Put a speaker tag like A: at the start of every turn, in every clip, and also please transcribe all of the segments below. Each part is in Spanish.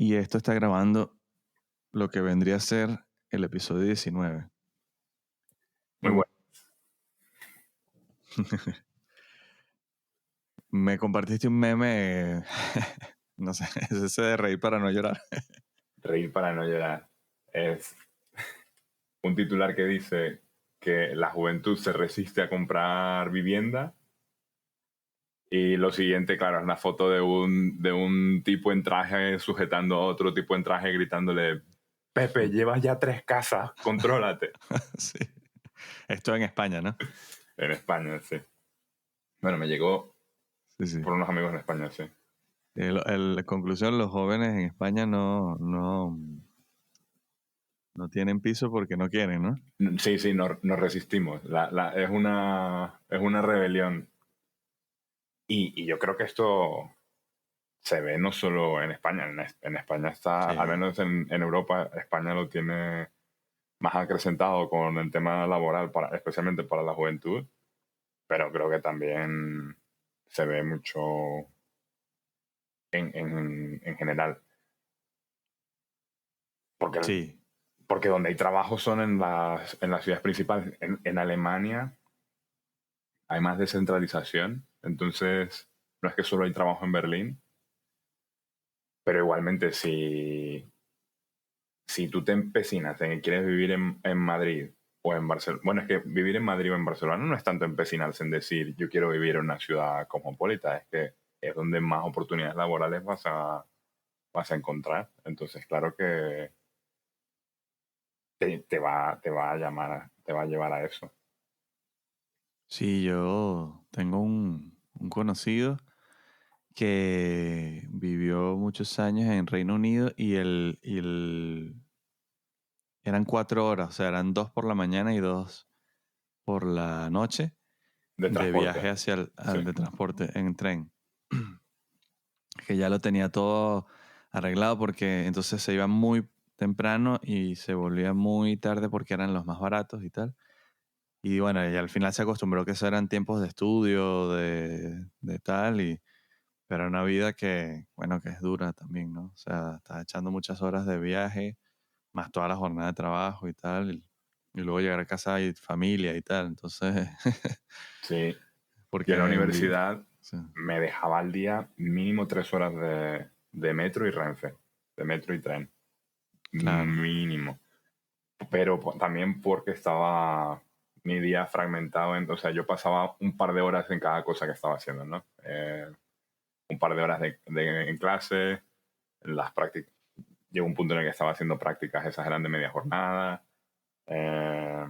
A: Y esto está grabando lo que vendría a ser el episodio 19.
B: Muy bueno.
A: Me compartiste un meme, no sé, es ese de reír para no llorar.
B: Reír para no llorar. Es un titular que dice que la juventud se resiste a comprar vivienda. Y lo siguiente, claro, es una foto de un tipo en traje sujetando a otro tipo en traje gritándole: Pepe, llevas ya 3 casas, contrólate.
A: Sí. Esto en España, ¿no?
B: En España, sí. Bueno, me llegó
A: Sí.
B: por unos amigos en España, sí.
A: Conclusión, los jóvenes en España no tienen piso porque no quieren, ¿no?
B: Sí, nos resistimos. Es una rebelión. Y yo creo que esto se ve no solo en España. En España está,
A: Sí.
B: al menos en Europa, España lo tiene más acrecentado con el tema laboral, especialmente para la juventud, pero creo que también se ve mucho en general. Porque,
A: Sí.
B: porque donde hay trabajo son en las ciudades principales. En Alemania hay más descentralización, entonces no es que solo hay trabajo en Berlín, pero igualmente si tú te empecinas en que quieres vivir en Madrid o en Barcelona, bueno, es que vivir en Madrid o en Barcelona no es tanto empecinarse en decir yo quiero vivir en una ciudad cosmopolita, es que es donde más oportunidades laborales vas a encontrar. Entonces, claro que te va a llevar a eso.
A: Sí, yo tengo un conocido que vivió muchos años en Reino Unido y eran 4 horas, o sea, eran 2 por la mañana y 2 por la noche
B: De
A: de viaje
B: transporte,
A: hacia
B: sí.
A: de transporte en tren. Que ya lo tenía todo arreglado porque entonces se iba muy temprano y se volvía muy tarde porque eran los más baratos y tal. Y bueno, y al final se acostumbró que eso eran tiempos de estudio, de tal, pero una vida que, bueno, que es dura también, ¿no? O sea, estás echando muchas horas de viaje, más toda la jornada de trabajo y tal, y luego llegar a casa y familia y tal. Entonces,
B: Sí, yo en la
A: porque
B: universidad
A: sí,
B: me dejaba al día mínimo 3 horas de metro y Renfe, de metro y tren,
A: claro,
B: mínimo. Pero también porque estaba mi día fragmentado, o sea, yo pasaba un par de horas en cada cosa que estaba haciendo, ¿no? Un par de horas en clase, en las prácticas. Llegó un punto en el que estaba haciendo prácticas, esas eran de media jornada, eh,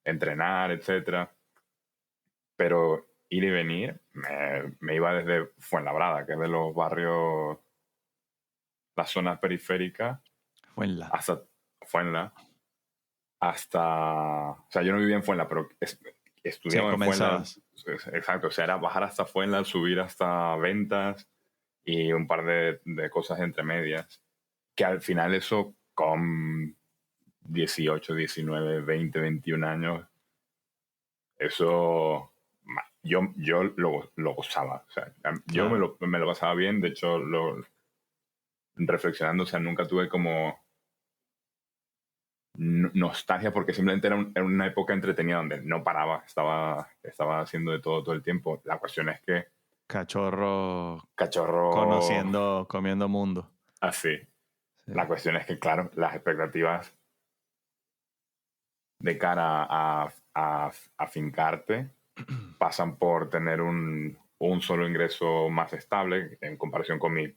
B: entrenar, etcétera. Pero ir y venir, me iba desde Fuenlabrada, que es de los barrios, las zonas periféricas,
A: fue en la.
B: hasta Fuenla, o sea, yo no vivía en Fuenla, pero
A: Sí,
B: estudiaba en Fuenla,
A: comenzabas.
B: exacto, o sea, era bajar hasta Fuenla, subir hasta Ventas y un par de cosas entre medias, que al final eso con 18, 19, 20, 21 años, eso yo lo gozaba, o sea, yo me
A: Claro.
B: lo pasaba bien, de hecho, reflexionando, o sea, nunca tuve como nostalgia porque simplemente era una época entretenida donde no paraba, estaba haciendo de todo el tiempo. La cuestión es que
A: Cachorro
B: cachorro
A: conociendo, comiendo mundo.
B: así.
A: Sí.
B: La cuestión es que, claro, las expectativas de cara a fincarte pasan por tener un solo ingreso más estable en comparación con mis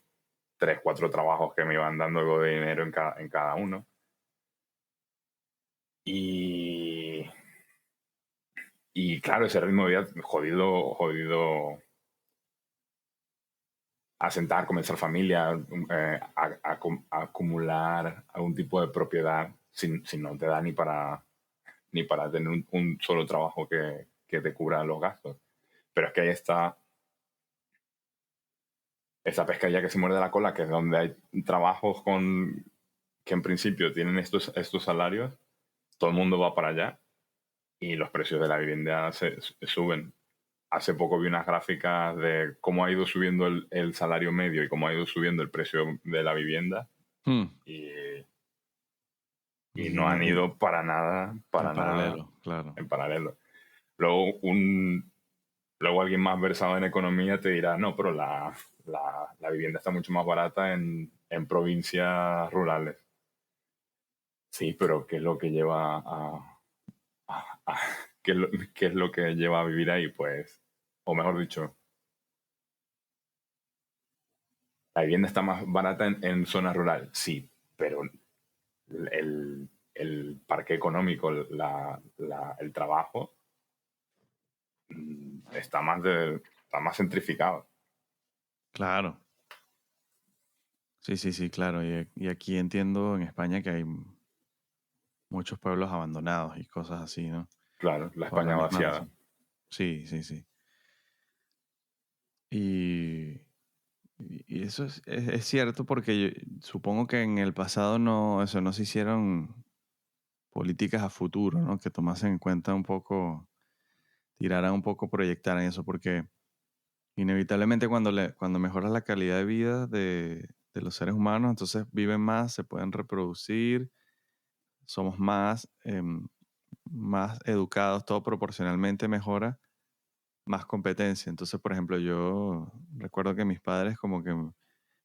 B: 3, 4 trabajos que me iban dando algo de dinero en cada uno. Y, y claro, ese ritmo de vida jodido asentar, comenzar familia, a acumular algún tipo de propiedad si no te da ni para tener un solo trabajo que te cubra los gastos. Pero es que ahí está esa pescadilla que se muerde la cola, que es donde hay trabajos que en principio tienen estos salarios, todo el mundo va para allá y los precios de la vivienda se suben. hace poco vi unas gráficas de cómo ha ido subiendo el salario medio y cómo ha ido subiendo el precio de la vivienda
A: Hmm.
B: y, y
A: Y
B: no han ido
A: en
B: para nada
A: paralelo, claro.
B: en paralelo. Luego, luego alguien más versado en economía te dirá, no, pero la vivienda está mucho más barata en provincias rurales. Sí, pero ¿qué es lo que lleva ¿qué es qué es lo que lleva a vivir ahí? Pues, o mejor dicho, la vivienda está más barata en zona rural, sí, pero el parque económico, el trabajo, está más centrificado.
A: Claro. Sí, sí, sí, claro. Y aquí entiendo en España que hay muchos pueblos abandonados y cosas así, ¿no?
B: Claro, la
A: Por la
B: España
A: misma
B: vaciada.
A: razón. Sí, sí, sí. Y, y eso es cierto porque supongo que en el pasado no se hicieron políticas a futuro, ¿no? Que tomasen en cuenta un poco, tiraran un poco, proyectaran eso, porque inevitablemente cuando mejoras la calidad de vida de los seres humanos, entonces viven más, se pueden reproducir, somos más educados, todo proporcionalmente mejora, más competencia. Entonces, por ejemplo, yo recuerdo que mis padres, como que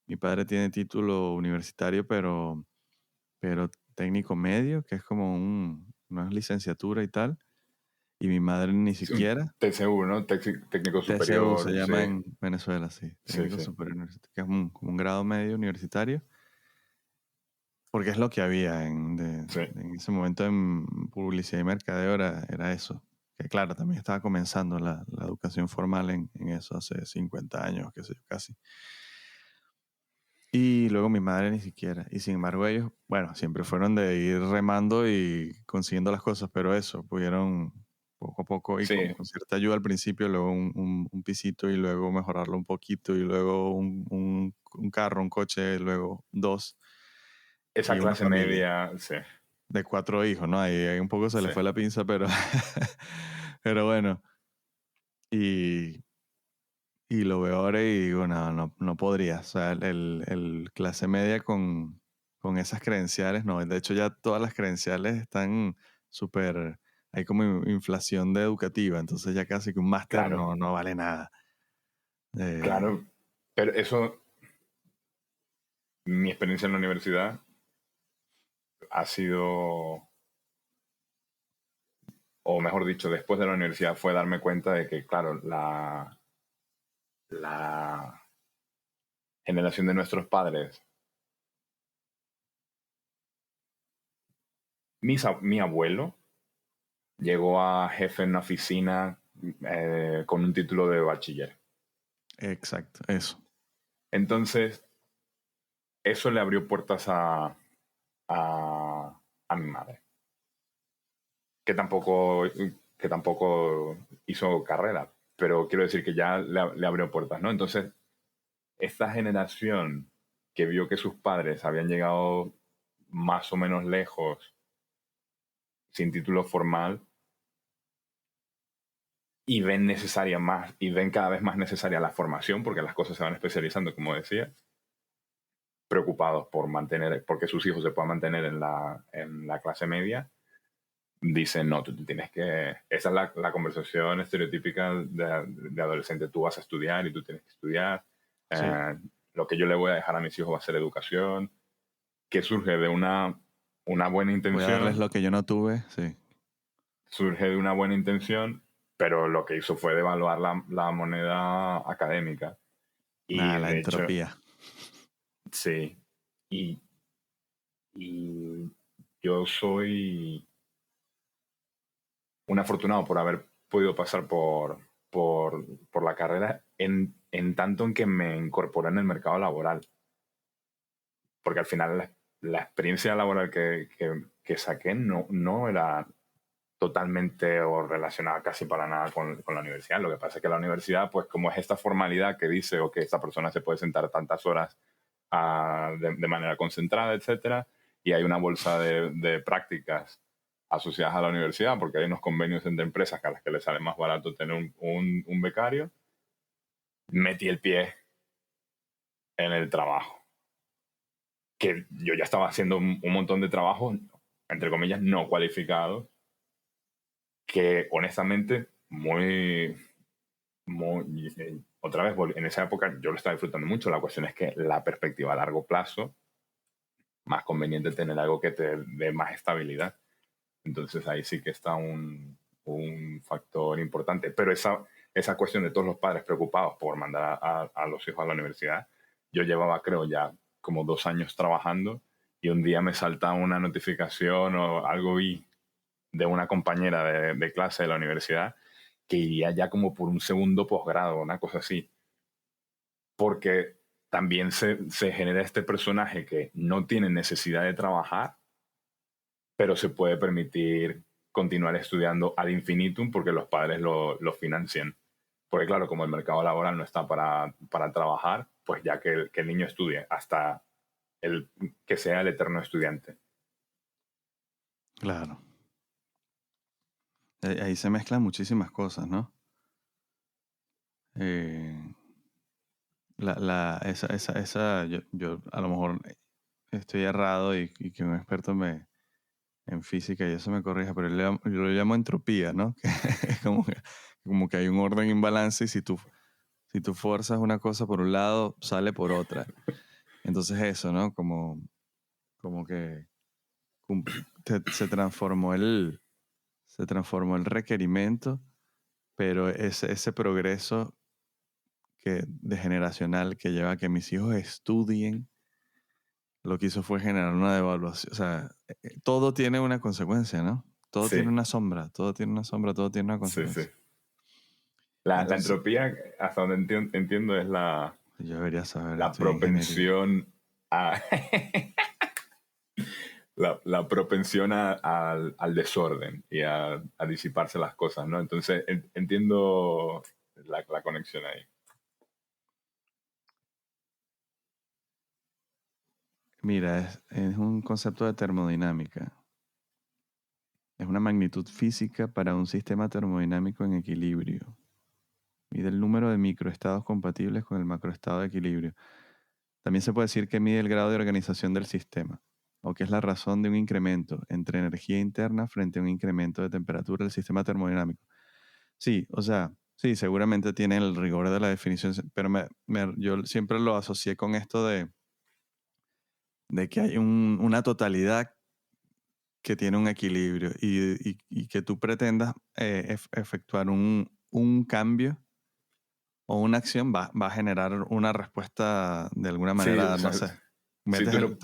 A: mi padre tiene título universitario, pero técnico medio, que es como una licenciatura y tal, y mi madre ni
B: Sí, un
A: siquiera.
B: TCU, ¿no? Técnico
A: TCU se
B: superior, sí,
A: llama en Venezuela, sí,
B: sí,
A: técnico
B: sí,
A: superior universitario, que es como un grado medio universitario, porque es lo que había
B: sí.
A: en ese momento en publicidad y mercadeo, era eso. Que claro, también estaba comenzando la educación formal en eso hace 50 años, qué sé yo, casi. Y luego mi madre ni siquiera. Y sin embargo ellos, bueno, siempre fueron de ir remando y consiguiendo las cosas, pero eso, pudieron poco a poco y
B: Sí,
A: con cierta ayuda al principio, luego un pisito y luego mejorarlo un poquito y luego un carro, un coche, luego dos
B: esa
A: y una
B: clase
A: familia
B: media, sí,
A: de 4 hijos, ¿no? Ahí un poco se le
B: sí.
A: fue la pinza, pero, pero bueno. Y, y lo veo ahora y digo, no podría. O sea, el clase media con esas credenciales, no. De hecho, ya todas las credenciales están súper... Hay como inflación de educativa, entonces ya casi que un máster
B: Claro,
A: no vale nada. Eh,
B: claro. Pero eso, mi experiencia en la universidad ha sido, o mejor dicho, después de la universidad fue darme cuenta de que, claro, la generación de nuestros padres, mi abuelo llegó a jefe en una oficina con un título de bachiller.
A: exacto, eso.
B: Entonces, eso le abrió puertas a mi madre, que tampoco, que tampoco hizo carrera, pero quiero decir que ya le abrió puertas, ¿no? Entonces, esta generación que vio que sus padres habían llegado más o menos lejos sin título formal y ven necesaria más y ven cada vez más necesaria la formación porque las cosas se van especializando, como decía, preocupados por mantener, porque sus hijos se puedan mantener en la clase media, dicen, no, tú tienes que, esa es la conversación estereotípica de adolescente, tú vas a estudiar y tú tienes que estudiar,
A: Sí.
B: eh, lo que yo le voy a dejar a mis hijos va a ser educación, que surge de una buena
A: Voy a darles
B: intención,
A: lo que yo no tuve, sí.
B: surge de una buena intención, pero lo que hizo fue devaluar la moneda académica. Y
A: Nada, la
B: de hecho,
A: entropía.
B: sí, y, y yo soy un afortunado por haber podido pasar por la carrera en tanto en que me incorporé en el mercado laboral. Porque al final la experiencia laboral que saqué no era totalmente o relacionada casi para nada con la universidad. Lo que pasa es que la universidad, pues como es esta formalidad que dice, ok, esta persona se puede sentar tantas horas de manera concentrada, etcétera, y hay una bolsa de prácticas asociadas a la universidad, porque hay unos convenios entre empresas a las que les sale más barato tener un becario. Metí el pie en el trabajo, que yo ya estaba haciendo un montón de trabajos, entre comillas, no cualificados, que honestamente otra vez, en esa época yo lo estaba disfrutando mucho. La cuestión es que la perspectiva a largo plazo, más conveniente tener algo que te dé más estabilidad. Entonces ahí sí que está un factor importante. Pero esa cuestión de todos los padres preocupados por mandar a los hijos a la universidad, yo llevaba, creo, ya como 2 años trabajando, y un día me salta una notificación o algo de una compañera de clase de la universidad que iría ya como por un segundo posgrado, una cosa así. Porque también se genera este personaje que no tiene necesidad de trabajar, pero se puede permitir continuar estudiando ad infinitum porque los padres lo financian. Porque claro, como el mercado laboral no está para trabajar, pues ya que el niño estudie hasta que sea el eterno estudiante.
A: Claro. Ahí se mezclan muchísimas cosas, ¿no? Eh, yo a lo mejor estoy errado y que un experto en física y eso me corrija, pero yo lo llamo entropía, ¿no? Que es como que hay un orden en balance y si tú fuerzas una cosa por un lado, sale por otra. Entonces eso, ¿no? Como que se transformó el requerimiento, pero ese progreso de generacional que lleva a que mis hijos estudien, lo que hizo fue generar una devaluación. O sea, todo tiene una consecuencia, ¿no? Todo tiene
B: Sí,
A: una sombra, todo tiene una sombra, todo tiene una
B: sí, sí.
A: consecuencia.
B: La
A: Entonces,
B: entropía, hasta donde entiendo, es
A: yo debería saber,
B: la
A: estoy en ingeniería.
B: propensión a, la propensión al desorden y a disiparse las cosas, ¿no? Entonces entiendo la conexión ahí.
A: Mira, es un concepto de termodinámica. Es una magnitud física para un sistema termodinámico en equilibrio. Mide el número de microestados compatibles con el macroestado de equilibrio. También se puede decir que mide el grado de organización del sistema, o que es la razón de un incremento entre energía interna frente a un incremento de temperatura del sistema termodinámico. Sí, o sea, sí, seguramente tiene el rigor de la definición, pero yo siempre lo asocié con esto de que hay una totalidad que tiene un equilibrio y que tú pretendas efectuar un cambio o una acción va a generar una respuesta de alguna
B: Sí, o
A: manera, no
B: sea,
A: sé.
B: si tú lo,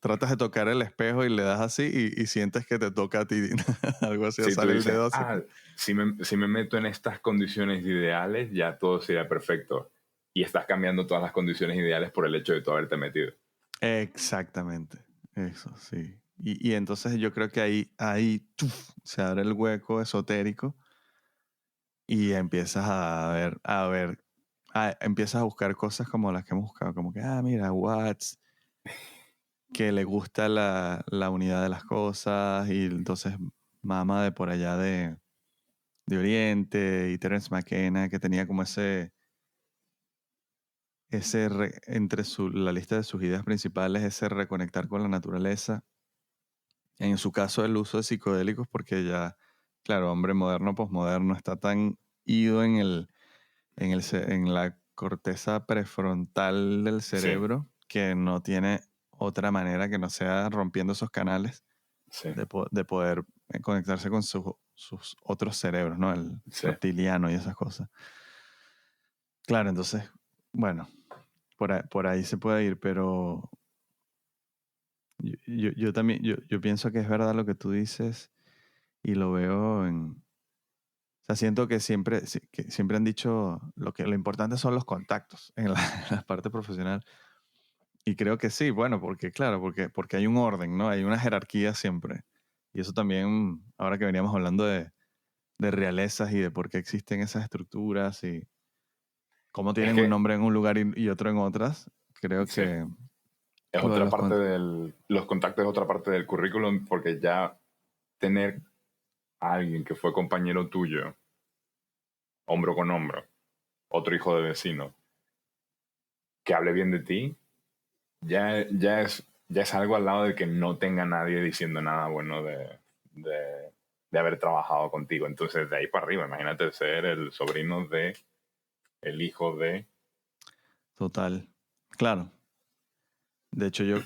A: Tratas de tocar el espejo y le das así y sientes que te toca a ti. Algo así, o
B: si tú
A: sale el
B: dices,
A: dedo así.
B: si me meto en estas condiciones ideales, ya todo sería perfecto. Y estás cambiando todas las condiciones ideales por el hecho de tú haberte metido.
A: Exactamente. Eso, sí. Y entonces yo creo que ahí ¡tuf! Se abre el hueco esotérico y empiezas empiezas a buscar cosas como las que hemos buscado, como que, mira, Watts, que le gusta la unidad de las cosas, y entonces mama de por allá de Oriente, y Terence McKenna, que tenía como entre la lista de sus ideas principales, ese reconectar con la naturaleza. En su caso, el uso de psicodélicos, porque ya, claro, hombre moderno, posmoderno, está tan ido en la corteza prefrontal del
B: Sí,
A: cerebro que no tiene otra manera que no sea rompiendo esos canales
B: sí,
A: de poder conectarse con sus otros cerebros, ¿no? El
B: sí.
A: reptiliano y esas cosas. Claro, entonces, bueno, por ahí se puede ir, pero yo también, yo pienso que es verdad lo que tú dices y lo veo o sea, siento que siempre han dicho lo importante son los contactos en en la parte profesional. Y creo que sí, bueno, porque claro, porque hay un orden, ¿no? Hay una jerarquía siempre. Y eso también, ahora que veníamos hablando de realezas y de por qué existen esas estructuras y cómo
B: Es
A: tienen un
B: que
A: nombre en un lugar y otro en otras, creo
B: sí,
A: que
B: es
A: lo de
B: otra
A: los...
B: parte los contactos es otra parte del currículum, porque ya tener a alguien que fue compañero tuyo, hombro con hombro, otro hijo de vecino, que hable bien de ti, ya es algo al lado de que no tenga nadie diciendo nada bueno de haber trabajado contigo. Entonces, de ahí para arriba, imagínate ser el sobrino de, el hijo de...
A: Total. Claro. De hecho, yo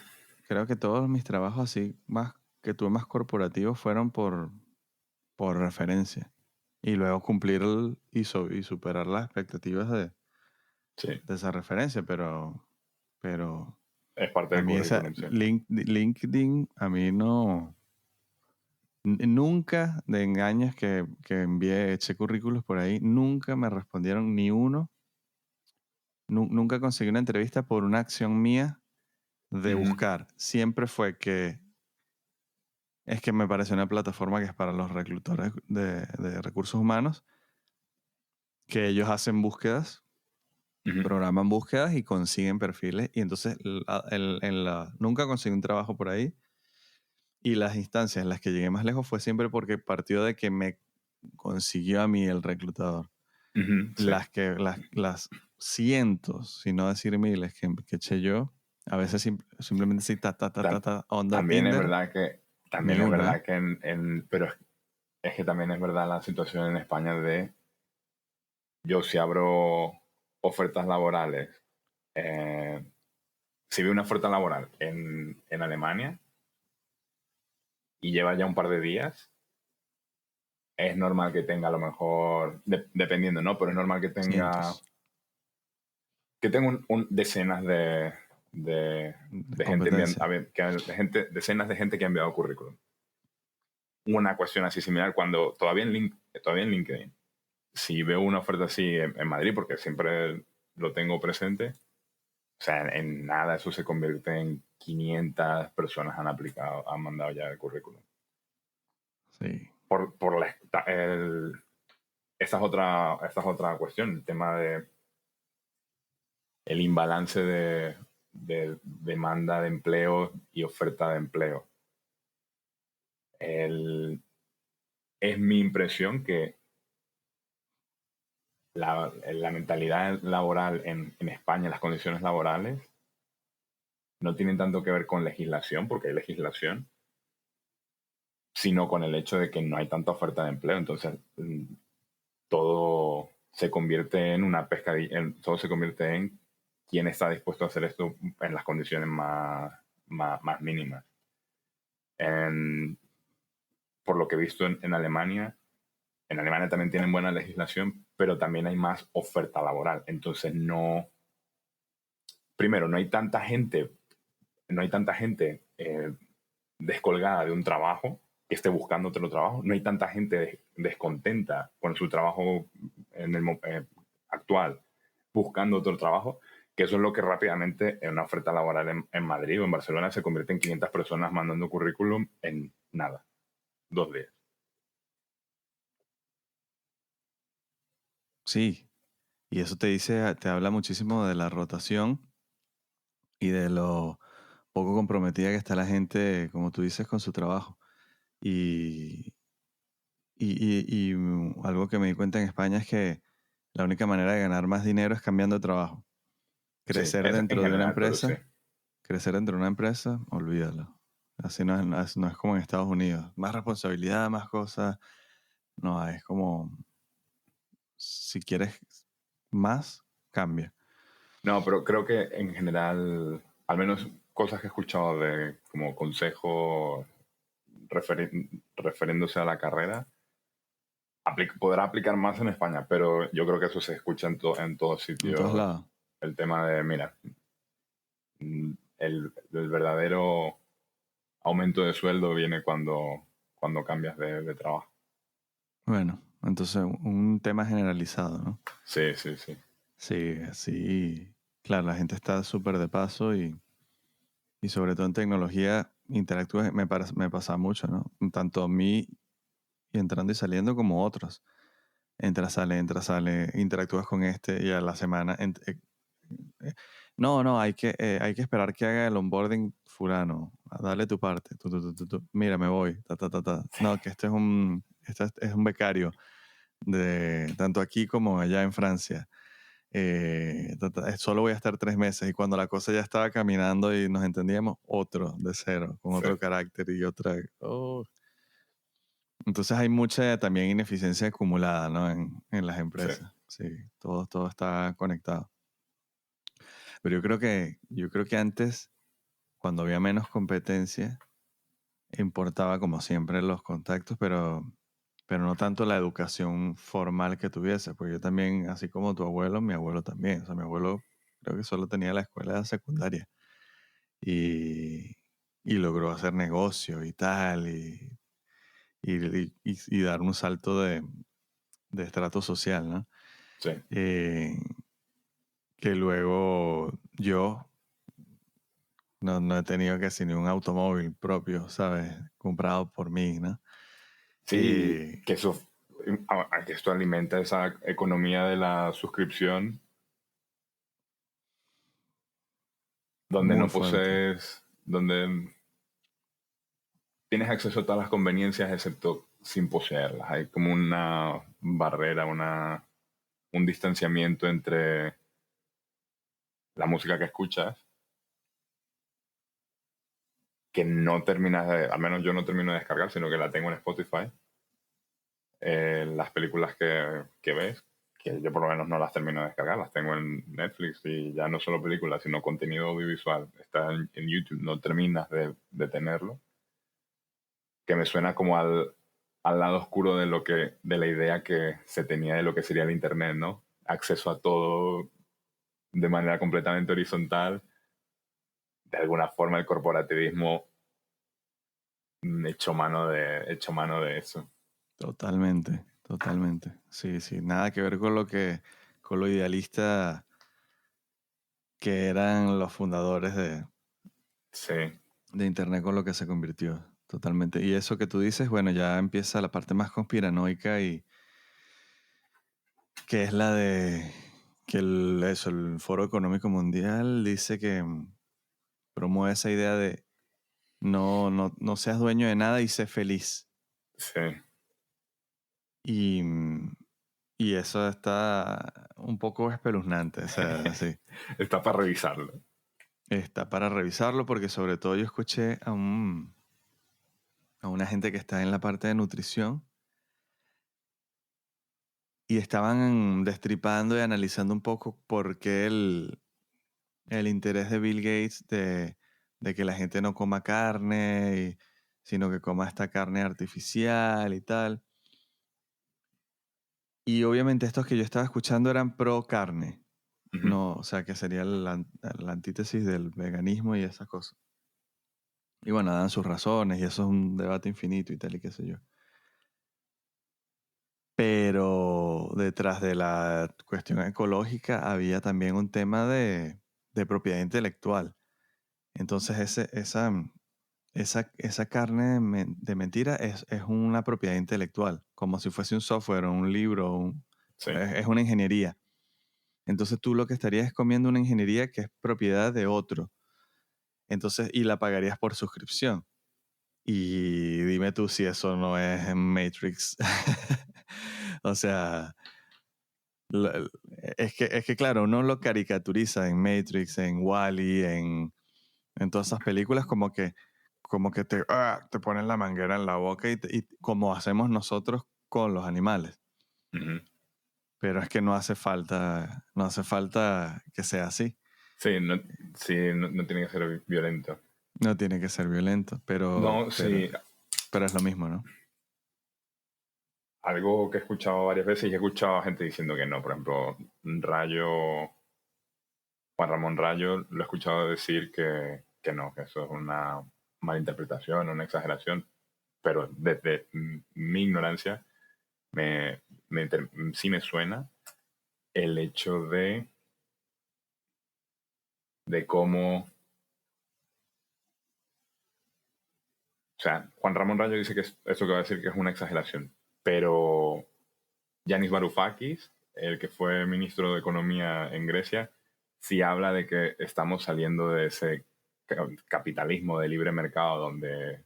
A: creo que todos mis trabajos así más que tuve más corporativos fueron por referencia. Y luego cumplir y superar las expectativas
B: Sí,
A: de esa referencia. Pero
B: es parte
A: a
B: del
A: mí esa
B: currículum, sí.
A: LinkedIn, a mí no... Nunca de engaños que envié, eché currículos por ahí, nunca me respondieron ni uno. Nunca conseguí una entrevista por una acción mía de
B: Ujú,
A: buscar. Siempre fue que es que me parece una plataforma que es para los reclutadores de recursos humanos, que ellos hacen búsquedas,
B: ujú.
A: programan búsquedas y consiguen perfiles. Y entonces nunca conseguí un trabajo por ahí. Y las instancias en las que llegué más lejos fue siempre porque partió de que me consiguió a mí el reclutador.
B: Ujú, sí.
A: Las cientos, si no decir miles, que eché yo, a veces simplemente sí,
B: Tam-
A: onda
B: también es
A: Tinder,
B: verdad que,
A: ni
B: también es
A: una, ¿eh?
B: verdad que pero es que también es verdad la situación en España de yo si abro ofertas laborales, eh, si veo una oferta laboral en Alemania y lleva ya un par de días, es normal que tenga a lo mejor, dependiendo, ¿no? Pero es normal
A: Cientos
B: que tenga decenas
A: de
B: de gente enviando,
A: competencia.
B: decenas de gente que ha enviado currículum. Una cuestión así similar cuando todavía en LinkedIn, si veo una oferta así en Madrid, porque siempre lo tengo presente, o sea, en nada eso se convierte en 500 personas han aplicado, han mandado ya el currículum.
A: Sí,
B: Por esta es otra cuestión, el tema de el imbalance de demanda de empleo y oferta de empleo. El, es mi impresión que la mentalidad laboral en España, las condiciones laborales, no tienen tanto que ver con legislación, porque hay legislación, sino con el hecho de que no hay tanta oferta de empleo. Entonces, todo se convierte en una pescadilla, todo se convierte en quién está dispuesto a hacer esto en las condiciones más mínimas. En, por lo que he visto en Alemania también tienen buena legislación, pero también hay más oferta laboral. Entonces, no, primero, no hay tanta gente descolgada de un trabajo que esté buscando otro trabajo, no hay tanta gente descontenta con su trabajo actual buscando otro trabajo, que eso es lo que rápidamente en una oferta laboral en Madrid o en Barcelona se convierte en 500 personas mandando currículum en nada, 2 días.
A: sí. Y eso te habla muchísimo de la rotación y de lo poco comprometida que está la gente, como tú dices, con su trabajo. Y, algo que me di cuenta en España es que la única manera de ganar más dinero es cambiando de trabajo.
B: Sí,
A: Crecer
B: es en
A: dentro de una
B: general, pero sí.
A: empresa, crecer dentro de una empresa, olvídalo. Así no es como en Estados Unidos. Más responsabilidad, más cosas. No, es como, si quieres más, cambia.
B: No, pero creo que en general, al menos cosas que he escuchado de como consejo refiriéndose a la carrera, podrá aplicar más en España, pero yo creo que eso se escucha en todos
A: En todos
B: sitios.
A: lados.
B: El tema de, mira, el verdadero aumento de sueldo viene cuando cambias de trabajo.
A: Bueno, entonces un tema generalizado, ¿no?
B: Sí, sí, sí.
A: Sí, sí. Claro, la gente está súper de paso y sobre todo en tecnología interactúa, me pasa mucho, ¿no? Tanto a mí y entrando y saliendo como otros. Entra, sale, interactúas con este y a la semana. Eh, no, hay que esperar que haga el onboarding fulano. Dale tu parte. Mira, me voy. Ta, ta, ta, ta. No, que este es un este es un becario de tanto aquí como allá en Francia. Solo voy a estar 3 meses y cuando la cosa ya estaba caminando y nos entendíamos, otro de cero, con
B: Sí,
A: otro carácter y otra... oh. Entonces hay mucha también ineficiencia acumulada, ¿no? En las
B: sí,
A: empresas. Sí, todo está conectado. Pero yo creo que antes, cuando había menos competencia, importaba como siempre los contactos, pero no tanto la educación formal que tuviese. Pues yo también, así como tu abuelo, mi abuelo también. O sea, mi abuelo creo que solo tenía la escuela secundaria y, y logró hacer negocio y tal, y dar un salto de estrato social, ¿no?
B: sí.
A: Eh, que luego yo no he tenido casi ni un automóvil propio, ¿sabes? Comprado por mí, ¿no?
B: Sí, que eso, que esto alimenta esa economía de la suscripción, donde
A: Muy
B: no
A: fuerte.
B: posees, donde tienes acceso a todas las conveniencias excepto sin poseerlas. Hay como una barrera, un distanciamiento entre la música que escuchas que no terminas de, al menos yo no termino de descargar, sino que la tengo en Spotify. Las películas que ves, que yo por lo menos no las termino de descargar, las tengo en Netflix y ya no solo películas, sino contenido audiovisual. Está en YouTube, no terminas de tenerlo. Que me suena como al lado oscuro de de la idea que se tenía de lo que sería el Internet, ¿no? Acceso a todo de manera completamente horizontal. De alguna forma el corporativismo hecho mano de eso.
A: Totalmente, totalmente. Sí, sí, nada que ver con lo idealista que eran los fundadores
B: Sí,
A: de Internet con lo que se convirtió. Totalmente. Y eso que tú dices, bueno, ya empieza la parte más conspiranoica y que es la de que el Foro Económico Mundial dice que promueve esa idea de no seas dueño de nada y sé feliz.
B: sí.
A: Y, y eso está un poco espeluznante, o sea, sí.
B: Está para revisarlo.
A: Está para revisarlo porque sobre todo yo escuché a una gente que está en la parte de nutrición y estaban destripando y analizando un poco por qué el interés de Bill Gates de que la gente no coma carne, sino que coma esta carne artificial y tal. Y obviamente estos que yo estaba escuchando eran pro carne.
B: Ujú.
A: No, o sea, que sería la antítesis del veganismo y esas cosas. Y bueno, dan sus razones y eso es un debate infinito y tal y qué sé yo. Pero detrás de la cuestión ecológica había también un tema de propiedad intelectual. Entonces esa carne de mentira es una propiedad intelectual, como si fuese un software o un libro,
B: Sí,
A: es una ingeniería. Entonces tú lo que estarías es comiendo una ingeniería que es propiedad de otro. Entonces, y la pagarías por suscripción. Y dime tú si eso no es Matrix. O sea, lo- es que claro, uno lo caricaturiza en Matrix, en Wall-E, en todas esas películas como que te ponen la manguera en la boca y como hacemos nosotros con los animales.
B: ujú.
A: Pero es que no hace falta que sea así.
B: Sí, no tiene que ser violento.
A: No tiene que ser violento, pero,
B: No,
A: pero,
B: sí,
A: pero es lo mismo, ¿no?
B: algo que he escuchado varias veces y he escuchado a gente diciendo que no. Por ejemplo, Juan Ramón Rayo, lo he escuchado decir que no, que eso es una mala interpretación, una exageración. Pero desde mi ignorancia, sí me suena el hecho de cómo, o sea, Juan Ramón Rayo dice que eso que va a decir que es una exageración, pero Yanis Varoufakis, el que fue ministro de Economía en Grecia, sí habla de que estamos saliendo de ese capitalismo de libre mercado donde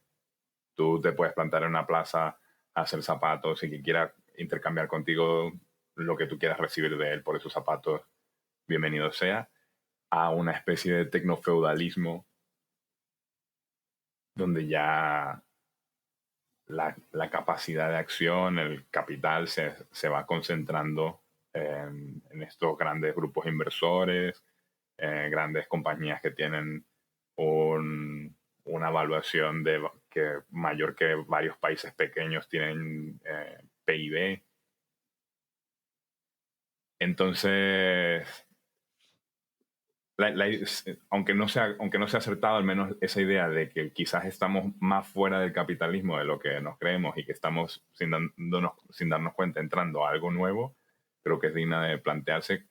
B: tú te puedes plantar en una plaza hacer zapatos y que quiera intercambiar contigo lo que tú quieras recibir de él por esos zapatos, bienvenido sea, a una especie de tecnofeudalismo donde ya la capacidad de acción, el capital se va concentrando en estos grandes grupos inversores, grandes compañías que tienen una evaluación que mayor que varios países pequeños tienen PIB. Entonces, aunque no sea acertado, al menos esa idea de que quizás estamos más fuera del capitalismo de lo que nos creemos y que estamos sin darnos cuenta entrando a algo nuevo, creo que es digna de plantearse,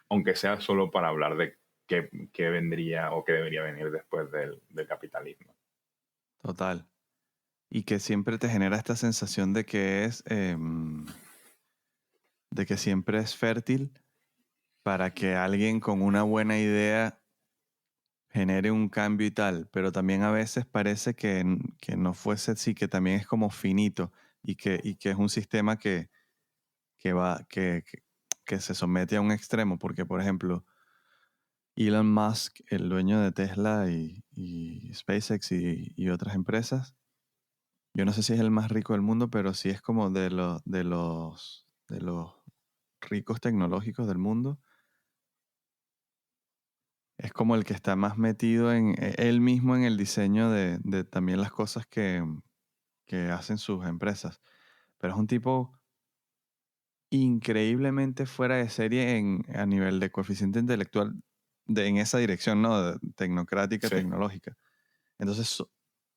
B: aunque sea solo para hablar de qué vendría o qué debería venir después del capitalismo.
A: Total. Y que siempre te genera esta sensación de que de que siempre es fértil para que alguien con una buena idea genere un cambio y tal, pero también a veces parece que no fuese así, que también es como finito y que es un sistema que va, que se somete a un extremo, porque por ejemplo, Elon Musk, el dueño de Tesla y SpaceX y otras empresas, yo no sé si es el más rico del mundo, pero sí es como de los ricos tecnológicos del mundo. Es como el que está más metido en él mismo en el diseño de también las cosas que hacen sus empresas. Pero es un tipo increíblemente fuera de serie a nivel de coeficiente intelectual en esa dirección, ¿no? Tecnocrática,
B: Sí,
A: tecnológica. Entonces,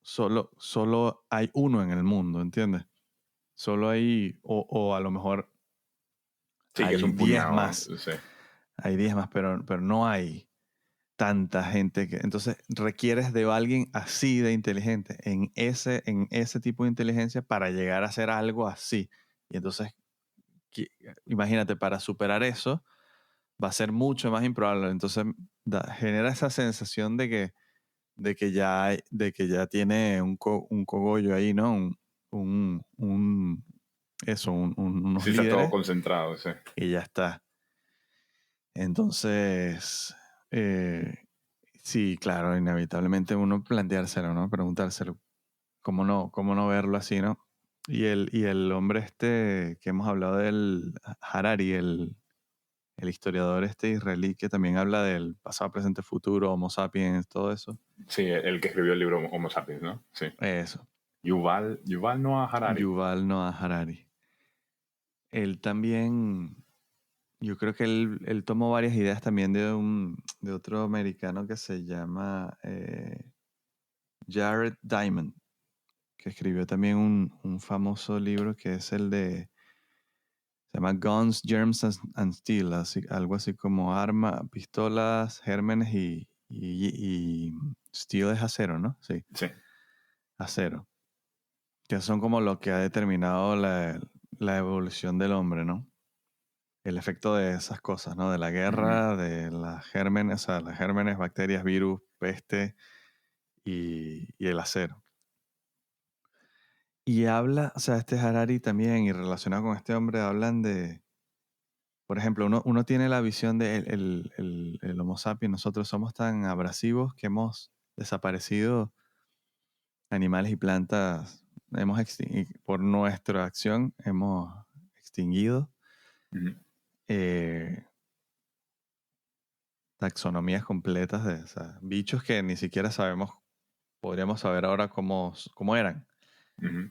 A: solo hay uno en el mundo, ¿entiendes? Solo hay, o a lo mejor
B: sí, que es
A: hay
B: un
A: 10
B: puñado.
A: más.
B: Sí.
A: Hay 10 más, pero no hay tanta gente que... Entonces, requieres de alguien así de inteligente, en ese tipo de inteligencia para llegar a hacer algo así. Y entonces, imagínate, para superar eso, va a ser mucho más improbable. Entonces, genera esa sensación de que ya tiene un cogollo ahí, ¿no? Unos
B: Sí, está todo
A: líderes
B: concentrado, sí.
A: y ya está. Entonces, sí, claro, inevitablemente uno planteárselo, ¿no? Preguntárselo, cómo no verlo así, ¿no? Y el hombre este que hemos hablado del Harari, el historiador este israelí que también habla del pasado, presente, futuro, Homo sapiens, todo eso.
B: Sí, el que escribió el libro Homo Sapiens, ¿no? Sí.
A: Eso,
B: Yuval Noah Harari.
A: Yuval Noah Harari. Él también, yo creo que él tomó varias ideas también de otro americano que se llama Jared Diamond, que escribió también un famoso libro que es se llama Guns, Germs and Steel, algo así como pistolas, gérmenes y steel es acero, ¿no? Sí,
B: Sí.
A: acero. Que son como lo que ha determinado la evolución del hombre, ¿no? El efecto de esas cosas, ¿no? De la
B: Ujú.
A: guerra, de las gérmenes, o sea, las gérmenes, bacterias, virus, peste y el acero. Y habla, o sea, este Harari también, y relacionado con este hombre, hablan de, por ejemplo, uno tiene la visión de el Homo sapiens, nosotros somos tan abrasivos que hemos desaparecido animales y plantas, por nuestra acción hemos extinguido
B: Ujú.
A: eh, taxonomías completas de, o sea, bichos que ni siquiera sabemos, podríamos saber ahora cómo eran.
B: Ujú.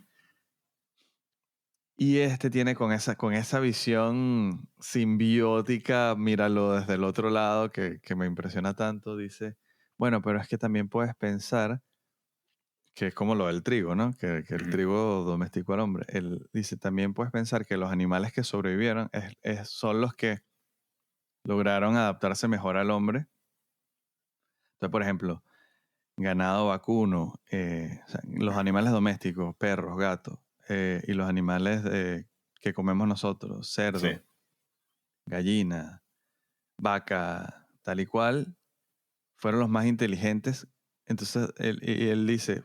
A: Y este tiene con esa visión simbiótica, míralo desde el otro lado, que me impresiona tanto, dice, bueno, pero es que también puedes pensar que es como lo del trigo, ¿no? Que el
B: Ujú.
A: trigo domesticó al hombre. Él dice, también puedes pensar que los animales que sobrevivieron son los que lograron adaptarse mejor al hombre. Entonces, por ejemplo, ganado vacuno, o sea, los animales domésticos, perros, gatos, y los animales que comemos nosotros,
B: Sí.
A: cerdo, gallina, vaca, tal y cual, fueron los más inteligentes. Entonces, él dice,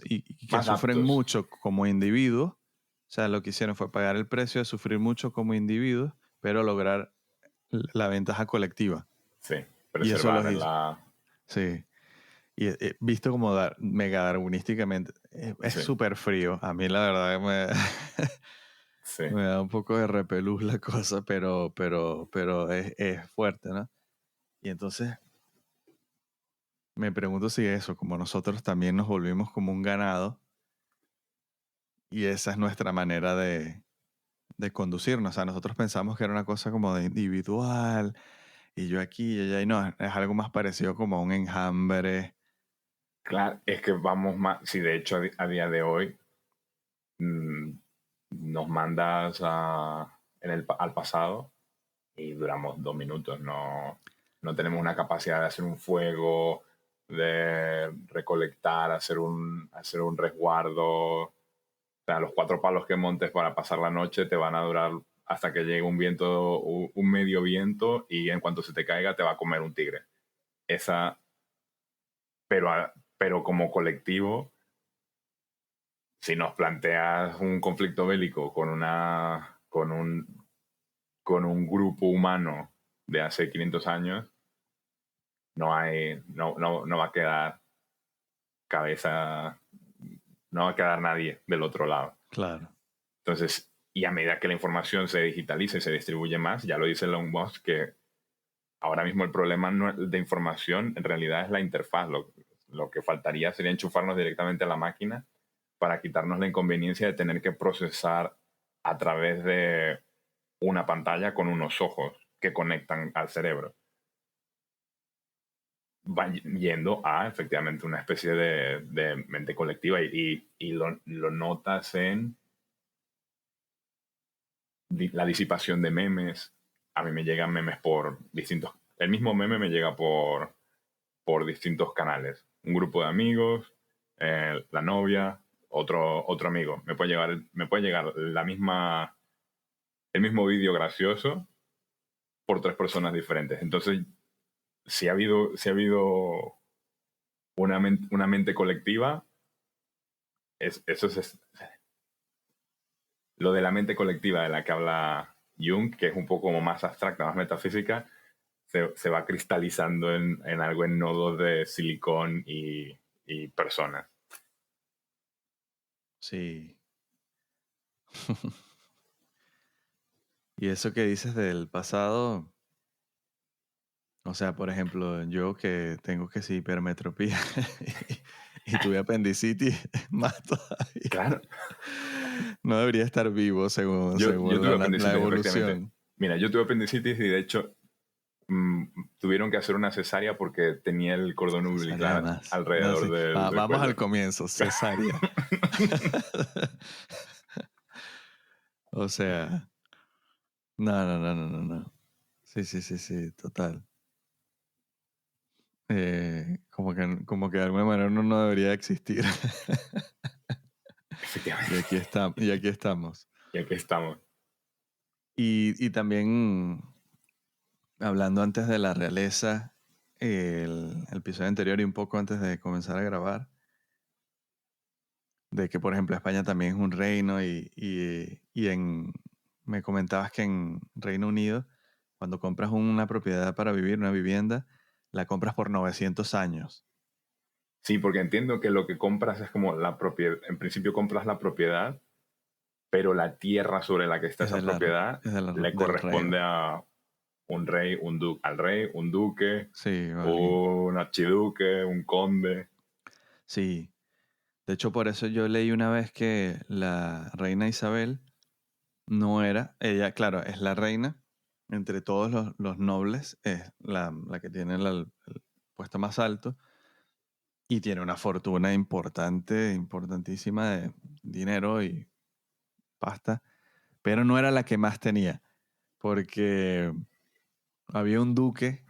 A: y que
B: Más
A: sufren
B: aptos.
A: mucho como individuos. O sea, lo que hicieron fue pagar el precio de sufrir mucho como individuos, pero lograr la ventaja colectiva.
B: Sí,
A: Y eso los
B: preservar
A: hizo.
B: la...
A: Sí. Y visto como mega darwinísticamente, es
B: Sí,
A: súper frío. A mí la verdad
B: sí,
A: me da un poco de repelús la cosa, pero es fuerte, ¿no? Y entonces me pregunto si eso, como nosotros también nos volvimos como un ganado, y esa es nuestra manera de conducirnos. O sea, nosotros pensamos que era una cosa como de individual, y yo aquí y allá, y no, es algo más parecido como a un enjambre.
B: claro, es que vamos más, sí, de hecho a día de hoy mm, nos mandas al pasado y duramos 2 minutos, no tenemos una capacidad de hacer un fuego, de recolectar, hacer un resguardo. O sea, los 4 palos que montes para pasar la noche te van a durar hasta que llegue un viento, un medio viento, y en cuanto se te caiga te va a comer un tigre. Esa, pero como colectivo, si nos planteas un conflicto bélico con un grupo humano de hace 500 años, no va a quedar cabeza, no va a quedar nadie del otro lado.
A: Claro.
B: Entonces, y a medida que la información se digitaliza y se distribuye más, ya lo dice Elon Musk, que ahora mismo el problema de información en realidad es la interfaz. Lo que faltaría sería enchufarnos directamente a la máquina para quitarnos la inconveniencia de tener que procesar a través de una pantalla con unos ojos que conectan al cerebro. Va yendo a efectivamente una especie de mente colectiva, y lo notas en la disipación de memes. A mí me llegan memes por distintos... El mismo meme me llega por distintos canales. Un grupo de amigos, la novia, otro amigo. Me puede llegar el mismo vídeo gracioso por 3 personas diferentes. Entonces, si ha habido una mente colectiva, eso es lo de la mente colectiva de la que habla Jung, que es un poco como más abstracta, más metafísica, se va cristalizando en algo en nodos de silicón y personas.
A: Sí. Y eso que dices del pasado, o sea, por ejemplo, yo que tengo que sí hipermetropía y tuve apendicitis, más todavía.
B: Claro,
A: No debería estar vivo
B: yo
A: según
B: tuve
A: la
B: apendicitis, efectivamente.
A: evolución.
B: Mira, yo tuve apendicitis y de hecho mm, tuvieron que hacer una cesárea porque tenía el cordón
A: Cesárea
B: umbilical
A: además. No,
B: alrededor
A: sí.
B: del
A: Vamos al
B: cuello.
A: comienzo, cesárea. O sea, no. Sí, total. Como que de alguna manera uno no debería existir.
B: Efectivamente.
A: Y aquí estamos.
B: Y aquí estamos.
A: Y también, hablando antes de la realeza, el episodio anterior y un poco antes de comenzar a grabar, de que, por ejemplo, España también es un reino me comentabas que en Reino Unido, cuando compras una propiedad para vivir, una vivienda, la compras por 900 años.
B: Sí, porque entiendo que lo que compras es como la propiedad. En principio compras la propiedad, pero la tierra sobre la que está
A: Es,
B: esa
A: de la,
B: propiedad
A: es de la-
B: le
A: del
B: corresponde
A: rey.
B: a un rey, al rey, un duque,
A: Sí, alguien.
B: un archiduque, un conde.
A: Sí. De hecho, por eso yo leí una vez que la reina Isabel no era, ella, claro, es la reina, entre todos los nobles, es la que tiene el puesto más alto y tiene una fortuna importante, importantísima de dinero y pasta, pero no era la que más tenía, porque había un duque,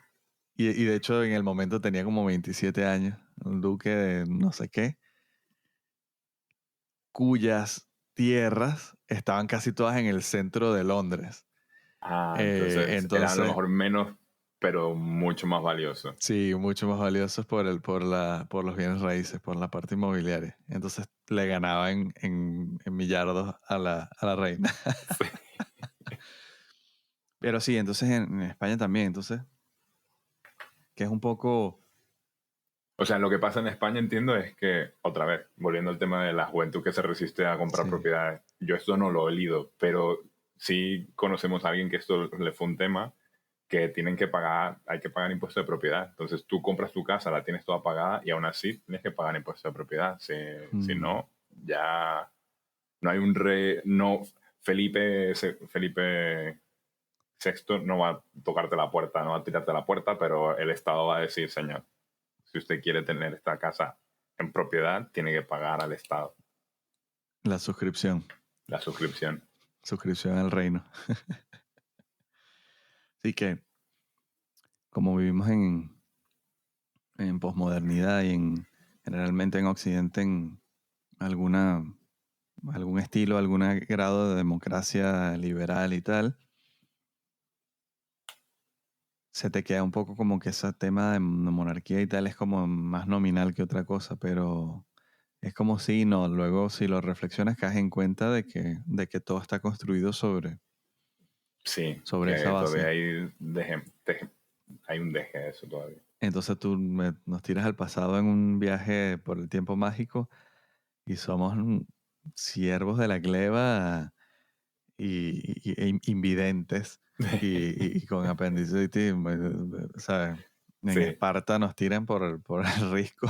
A: y de hecho en el momento tenía como 27 años, un duque de no sé qué, cuyas tierras estaban casi todas en el centro de Londres.
B: Entonces era a lo
A: Entonces,
B: mejor menos pero mucho más valioso.
A: Sí, mucho más valiosos por los bienes raíces, por la parte inmobiliaria. Entonces le ganaba en millardos a la reina.
B: Sí.
A: Pero sí, entonces en España también, entonces, que es un poco...
B: O sea, lo que pasa en España, entiendo, es que, otra vez, volviendo al tema de la juventud que se resiste a comprar
A: Sí.
B: propiedades, yo esto no lo he leído, pero sí conocemos a alguien que esto le fue un tema, que tienen que pagar, hay que pagar impuesto de propiedad. Entonces tú compras tu casa, la tienes toda pagada y aún así tienes que pagar impuesto de propiedad. Si
A: Mm,
B: no, ya no hay un rey, no, Felipe VI no va a tocarte la puerta, no va a tirarte la puerta, pero el Estado va a decir, señor, si usted quiere tener esta casa en propiedad, tiene que pagar al Estado
A: la suscripción.
B: la suscripción.
A: Suscripción al reino. Así que, como vivimos en posmodernidad y generalmente en Occidente en alguna, algún estilo, algún grado de democracia liberal y tal, se te queda un poco como que ese tema de monarquía y tal es como más nominal que otra cosa, pero es como si no, luego si lo reflexionas caes en cuenta de que todo está construido
B: Sí,
A: sobre esa
B: que todavía
A: base.
B: hay un deje de eso todavía.
A: Entonces tú nos tiras al pasado en un viaje por el tiempo mágico y somos siervos de la gleba e invidentes y con apendicitis, ¿sabes? En
B: Sí,
A: Esparta nos tiran por el risco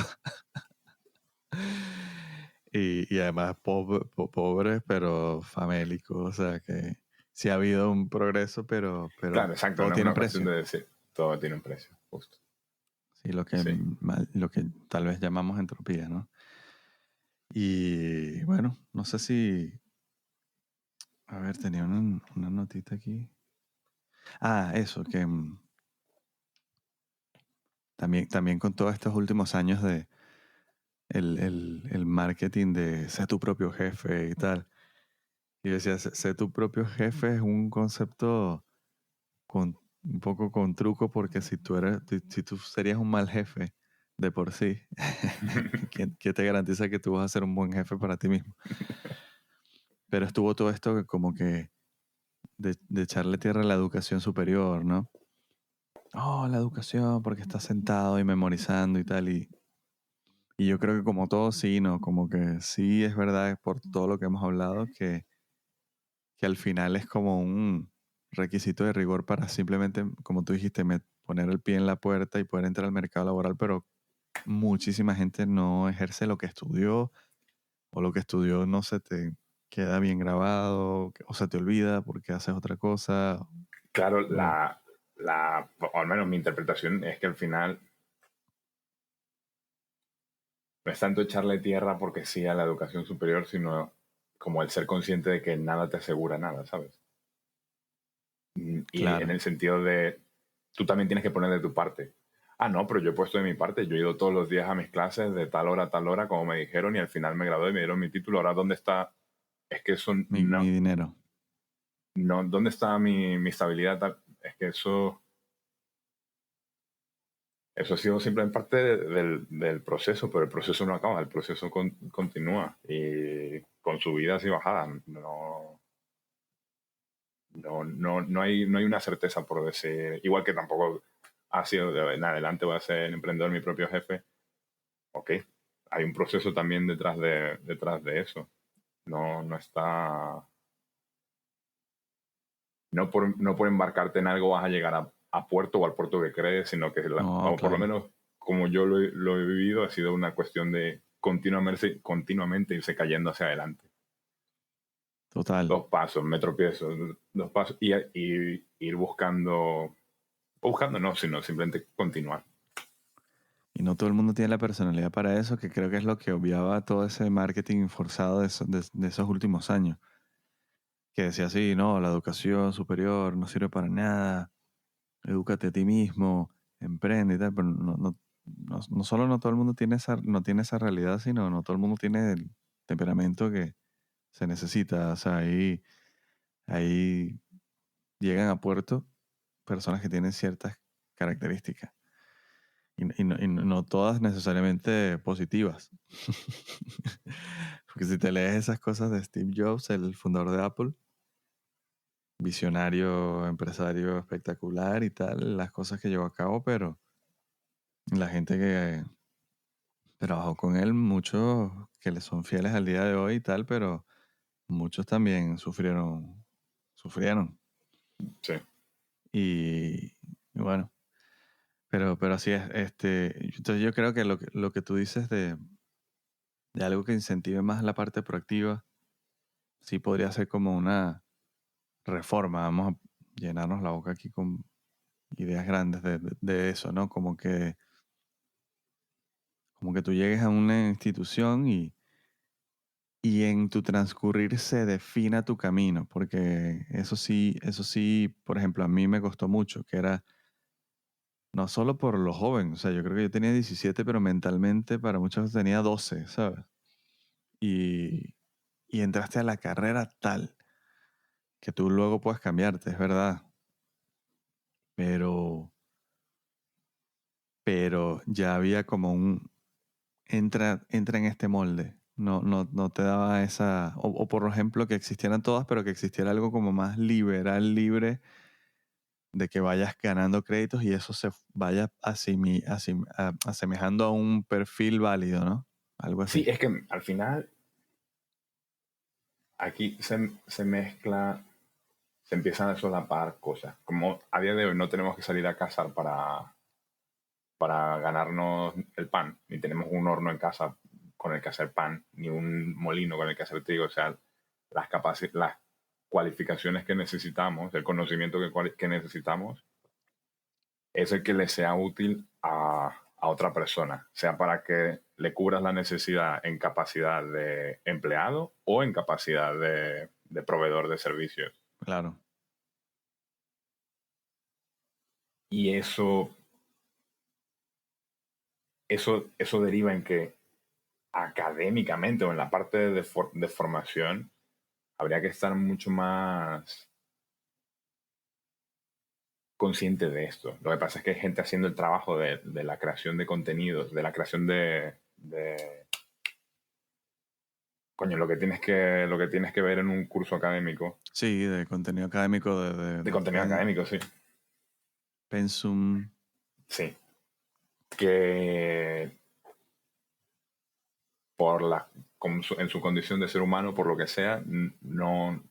A: y además pobres pero famélicos, o sea que sí ha habido un progreso, pero
B: claro, exacto,
A: todo
B: no es
A: tiene un
B: una cuestión
A: precio.
B: de decir, todo tiene un precio, justo.
A: Sí,
B: Sí.
A: lo que tal vez llamamos entropía, ¿no? Y bueno, no sé si... A ver, tenía una notita aquí. Ah, eso, que también con todos estos últimos años de el marketing de ser tu propio jefe y tal. Y yo decía, ser tu propio jefe es un concepto un poco con truco porque si tú serías un mal jefe de por sí, ¿quién te garantiza que tú vas a ser un buen jefe para ti mismo? Pero estuvo todo esto que como que de echarle tierra a la educación superior, ¿no? Oh, la educación, porque estás sentado y memorizando y tal. Y yo creo que como todo sí, ¿no? Como que sí es verdad por todo lo que hemos hablado que al final es como un requisito de rigor para simplemente, como tú dijiste, poner el pie en la puerta y poder entrar al mercado laboral, pero muchísima gente no ejerce lo que estudió o lo que estudió no se te queda bien grabado o se te olvida porque haces otra cosa.
B: Claro,
A: O,
B: o al menos mi interpretación es que al final no es tanto echarle tierra porque sí a la educación superior, sino como el ser consciente de que nada te asegura nada, ¿sabes? Y en
A: claro.
B: el sentido de, tú también tienes que poner de tu parte. Ah, no, pero yo he puesto de mi parte, yo he ido todos los días a mis clases de tal hora a tal hora, como me dijeron, y al final me gradué y me dieron mi título. Ahora, ¿dónde está? Es que eso
A: Mi
B: no,
A: dinero.
B: no, ¿dónde está mi estabilidad? Es que eso ha sido simplemente parte del proceso, pero el proceso no acaba, el proceso continúa y con subidas y bajadas. No hay una certeza por decir, igual que tampoco ha sido en adelante voy a ser emprendedor, mi propio jefe. Ok, hay un proceso también detrás de eso. No está, no por embarcarte en algo vas a llegar a puerto o al puerto que crees, sino que,
A: No,
B: o por lo
A: claro.
B: menos como yo lo he vivido, ha sido una cuestión de continuamente irse cayendo hacia adelante.
A: Total.
B: Dos pasos, me tropiezo, dos pasos y ir buscando, o buscando no, sino simplemente continuar.
A: Y no todo el mundo tiene la personalidad para eso, que creo que es lo que obviaba todo ese marketing forzado de esos últimos años. Que decía así, no, la educación superior no sirve para nada, edúcate a ti mismo, emprende y tal, pero no solo no todo el mundo no tiene esa realidad, sino no todo el mundo tiene el temperamento que se necesita. O sea, ahí llegan a puerto personas que tienen ciertas características. Y no todas necesariamente positivas. Porque si te lees esas cosas de Steve Jobs, el fundador de Apple, visionario, empresario espectacular y tal, las cosas que llevó a cabo, pero la gente que trabajó con él, muchos que le son fieles al día de hoy y tal, pero muchos también sufrieron.
B: Sí.
A: Y bueno, pero así es. Entonces yo creo que lo que tú dices de algo que incentive más la parte proactiva, sí podría ser como una reforma. Vamos a llenarnos la boca aquí con ideas grandes de eso, ¿no? Como que tú llegues a una institución y en tu transcurrir se defina tu camino, porque eso sí, por ejemplo, a mí me costó mucho, que era no solo por lo joven, o sea, yo creo que yo tenía 17, pero mentalmente para muchos tenía 12, ¿sabes? Y, y entraste a la carrera tal que tú luego puedes cambiarte, es verdad, pero, pero ya había como entra en este molde. No te daba esa, o por ejemplo que existieran todas, pero que existiera algo como más liberal, libre, de que vayas ganando créditos y eso se vaya asemejando a un perfil válido, ¿no? Algo
B: Sí,
A: así.
B: es que al final aquí se mezcla, se empiezan a solapar cosas. Como a día de hoy no tenemos que salir a cazar para ganarnos el pan, ni tenemos un horno en casa con el que hacer pan, ni un molino con el que hacer trigo. O sea, las cualificaciones que necesitamos, el conocimiento que necesitamos, es el que le sea útil a otra persona, sea para que le cubras la necesidad en capacidad de empleado o en capacidad de proveedor de servicios.
A: Claro.
B: Y eso deriva en que académicamente o en la parte de formación habría que estar mucho más consciente de esto. Lo que pasa es que hay gente haciendo el trabajo de la creación de contenidos, de la creación de coño, lo que tienes que ver en un curso académico,
A: Sí, de contenido académico,
B: de contenido académico, sí.
A: pensum.
B: Sí. Que en su condición de ser humano, por lo que sea, no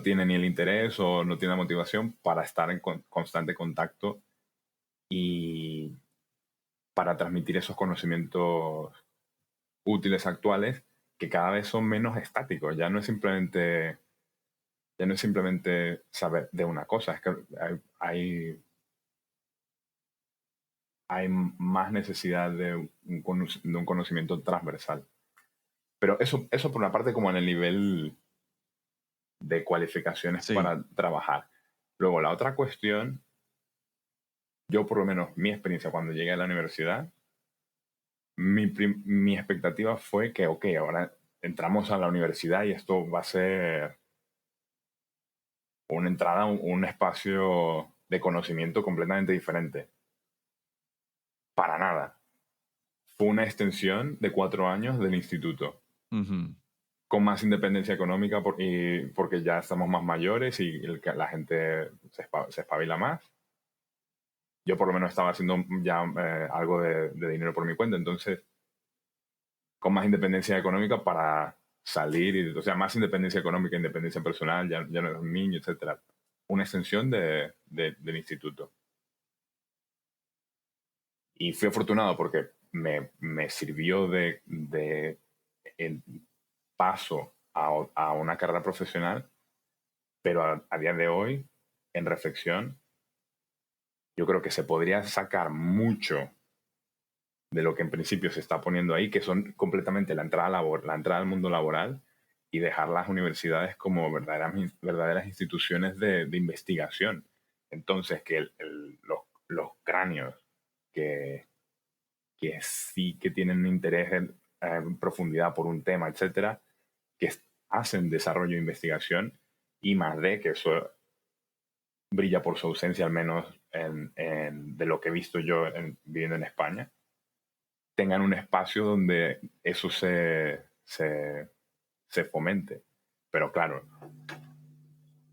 B: tiene ni el interés o no tiene la motivación para estar en constante contacto y para transmitir esos conocimientos útiles actuales que cada vez son menos estáticos. Ya no es simplemente saber de una cosa, es que hay más necesidad de un conocimiento transversal. Pero eso por una parte como en el nivel de cualificaciones
A: Sí.
B: para trabajar. Luego, la otra cuestión, yo por lo menos mi experiencia cuando llegué a la universidad, mi expectativa fue que, ok, ahora entramos a la universidad y esto va a ser una entrada, un espacio de conocimiento completamente diferente. Para nada. Fue una extensión de 4 años del instituto,
A: Uh-huh.
B: con más independencia económica porque ya estamos más mayores y la gente se espabila más. Yo por lo menos estaba haciendo ya algo de dinero por mi cuenta, entonces con más independencia económica para salir, o sea, más independencia económica, independencia personal, ya no eres un niño, etcétera. Una extensión del instituto. Y fui afortunado porque me sirvió de el paso a una carrera profesional, pero a día de hoy, en reflexión, yo creo que se podría sacar mucho de lo que en principio se está poniendo ahí, que son completamente la entrada al mundo laboral y dejar las universidades como verdaderas instituciones de investigación. Entonces, que los cráneos que sí que tienen interés en profundidad por un tema, etcétera, que hacen desarrollo e investigación, y más de que eso brilla por su ausencia, al menos de lo que he visto yo viviendo en España, tengan un espacio donde eso se fomente. Pero claro,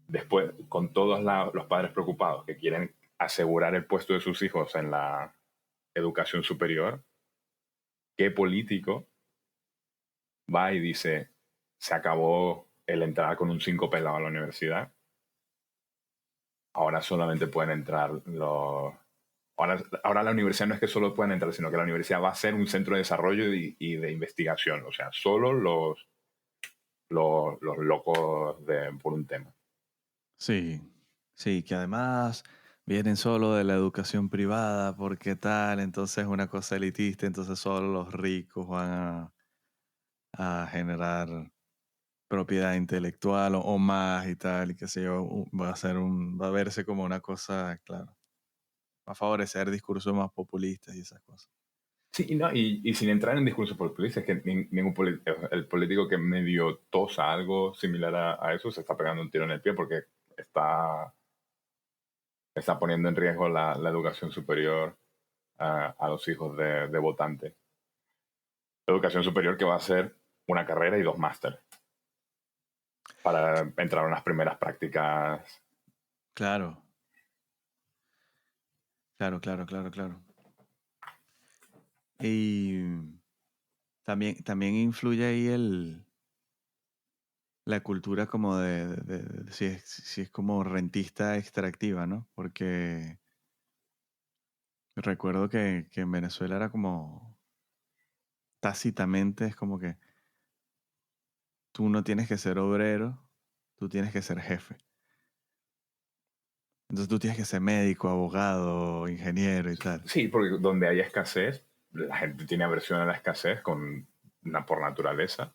B: después, con todos los padres preocupados que quieren asegurar el puesto de sus hijos en la educación superior, ¿qué político va y dice, se acabó el entrar con un 5 pelado a la universidad? Ahora solamente pueden entrar los... Ahora la universidad no es que solo puedan entrar, sino que la universidad va a ser un centro de desarrollo y de investigación. O sea, solo los locos por un tema.
A: Sí, sí, que además vienen solo de la educación privada, porque tal, entonces es una cosa elitista, entonces solo los ricos van a generar propiedad intelectual o más y tal, y qué sé yo, va a verse como una cosa, claro, va a favorecer discursos más populistas y esas cosas.
B: Sí, no, y sin entrar en discursos populistas, es que el político que medio tosa algo similar a eso se está pegando un tiro en el pie porque está, está poniendo en riesgo la educación superior a los hijos de votantes. Educación superior que va a ser una carrera y 2 máster para entrar a unas primeras prácticas.
A: Claro, claro, claro, claro, claro. Y también influye ahí la cultura como si es como rentista extractiva, ¿no? Porque recuerdo que en Venezuela era como tácitamente, es como que tú no tienes que ser obrero, tú tienes que ser jefe. Entonces tú tienes que ser médico, abogado, ingeniero y tal.
B: Sí, porque donde hay escasez, la gente tiene aversión a la escasez por naturaleza.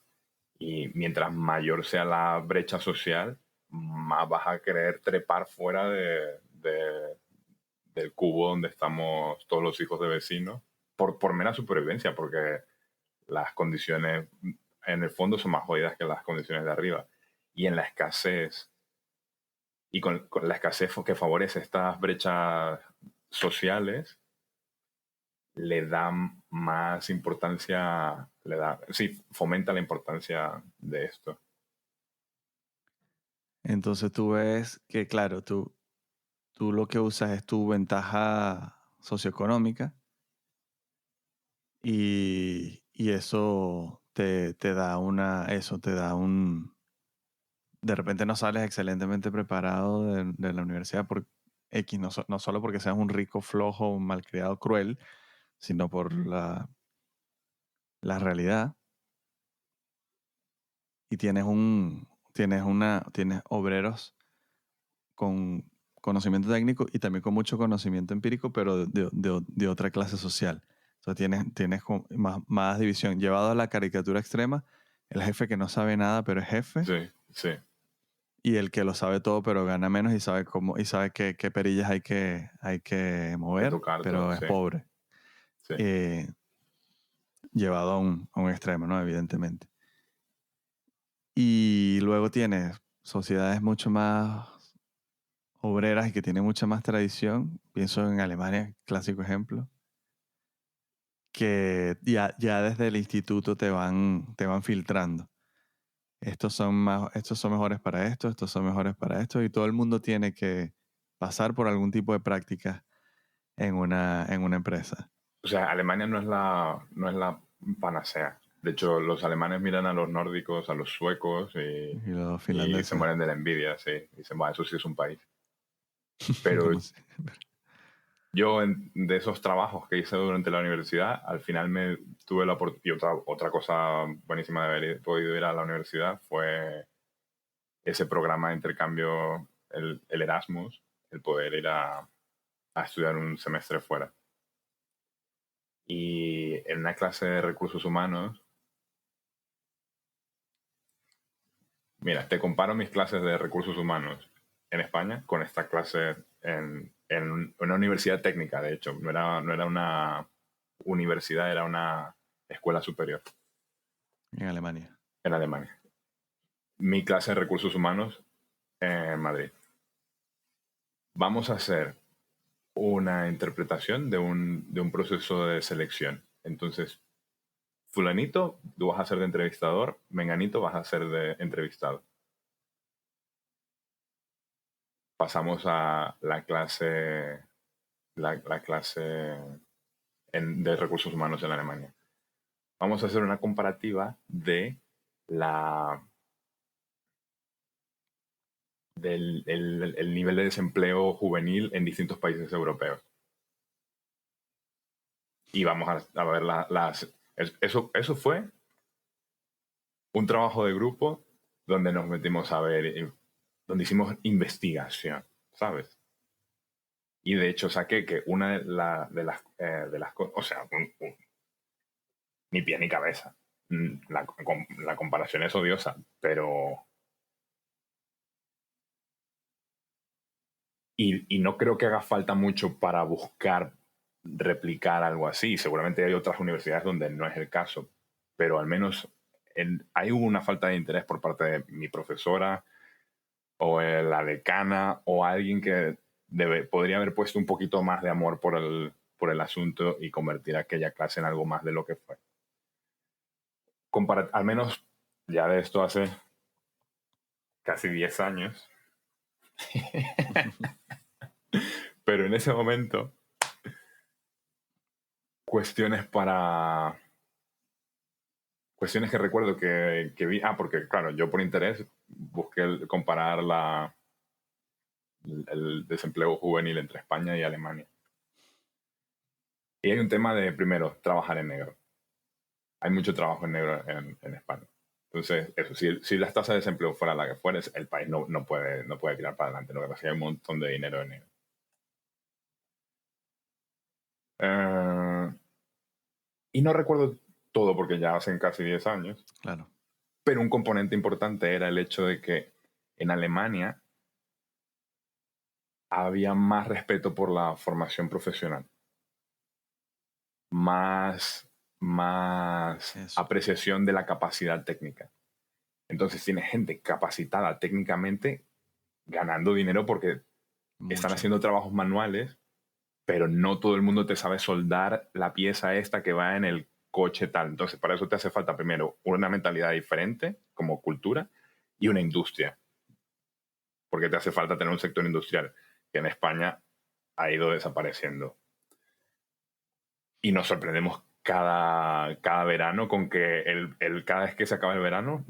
B: Y mientras mayor sea la brecha social, más vas a querer trepar fuera del cubo donde estamos todos los hijos de vecinos, por mera supervivencia, porque las condiciones en el fondo son más jodidas que las condiciones de arriba. Y en la escasez, y con la escasez que favorece estas brechas sociales, le da más importancia, sí, fomenta la importancia de esto.
A: Entonces tú ves que, claro, tú lo que usas es tu ventaja socioeconómica y eso te da de repente no sales excelentemente preparado de la universidad por X, no solo porque seas un rico, flojo, un malcriado, cruel, sino por la realidad. Y tienes obreros con conocimiento técnico y también con mucho conocimiento empírico, pero de otra clase social. Entonces tienes como más división. Llevado a la caricatura extrema, el jefe que no sabe nada, pero es jefe,
B: Sí, sí.
A: y el que lo sabe todo, pero gana menos y sabe qué perillas hay que
B: Que
A: mover,
B: tocar todo,
A: pero es
B: sí,
A: pobre.
B: sí.
A: Eh, Llevado a un extremo, ¿no? Evidentemente. Y luego tienes sociedades mucho más obreras y que tienen mucha más tradición. Pienso en Alemania, clásico ejemplo, que ya desde el instituto te van filtrando. Estos son mejores para esto, estos son mejores para esto, y todo el mundo tiene que pasar por algún tipo de práctica en una empresa.
B: O sea, Alemania no es la panacea. De hecho, los alemanes miran a los nórdicos, a los suecos
A: Y los
B: y se
A: finlandeses,
B: mueren de la envidia, sí. Dicen, bueno, eso sí es un país.
A: yo
B: Pero
A: no sé.
B: yo, de esos trabajos que hice durante la universidad, al final me tuve la oportunidad. Y otra cosa buenísima de haber podido ir a la universidad fue ese programa de intercambio, el Erasmus, el poder ir a estudiar un semestre fuera. Y en una clase de recursos humanos, mira, te comparo mis clases de recursos humanos en España con esta clase en una universidad técnica, de hecho. No era una universidad, era una escuela superior
A: En Alemania.
B: en Alemania. Mi clase de recursos humanos en Madrid. vamos a hacer una interpretación de un proceso de selección. Entonces, fulanito, tú vas a ser de entrevistador, menganito, vas a ser de entrevistado. Pasamos a la clase, la clase de recursos humanos en Alemania. Vamos a hacer una comparativa de el nivel de desempleo juvenil en distintos países europeos. Y vamos a ver eso fue un trabajo de grupo donde nos metimos a ver, donde hicimos investigación, ¿sabes? Y de hecho saqué que una de las cosas, o sea, ni pie ni cabeza. La comparación es odiosa, pero... Y no creo que haga falta mucho para buscar replicar algo así. Seguramente hay otras universidades donde no es el caso, pero al menos hay una falta de interés por parte de mi profesora o la decana o alguien que podría haber puesto un poquito más de amor por el asunto y convertir aquella clase en algo más de lo que fue. Al menos ya de esto hace casi 10 años. Pero en ese momento, cuestiones que recuerdo que vi. Porque claro, yo por interés busqué comparar el desempleo juvenil entre España y Alemania. Y hay un tema de, primero, trabajar en negro. Hay mucho trabajo en negro en España. Entonces, eso, si la tasa de desempleo fuera la que fuera, el país no puede tirar para adelante. Lo que pasa es que hay un montón de dinero en negro. Y no recuerdo todo porque ya hacen casi 10 años.
A: Claro.
B: Pero un componente importante era el hecho de que en Alemania había más respeto por la formación profesional. Más apreciación de la capacidad técnica. Entonces tienes gente capacitada técnicamente ganando dinero porque están haciendo trabajos manuales, pero no todo el mundo te sabe soldar la pieza esta que va en el coche tal. Entonces para eso te hace falta primero una mentalidad diferente como cultura y una industria. Porque te hace falta tener un sector industrial que en España ha ido desapareciendo. Y nos sorprendemos cada verano con que cada vez que se acaba el verano,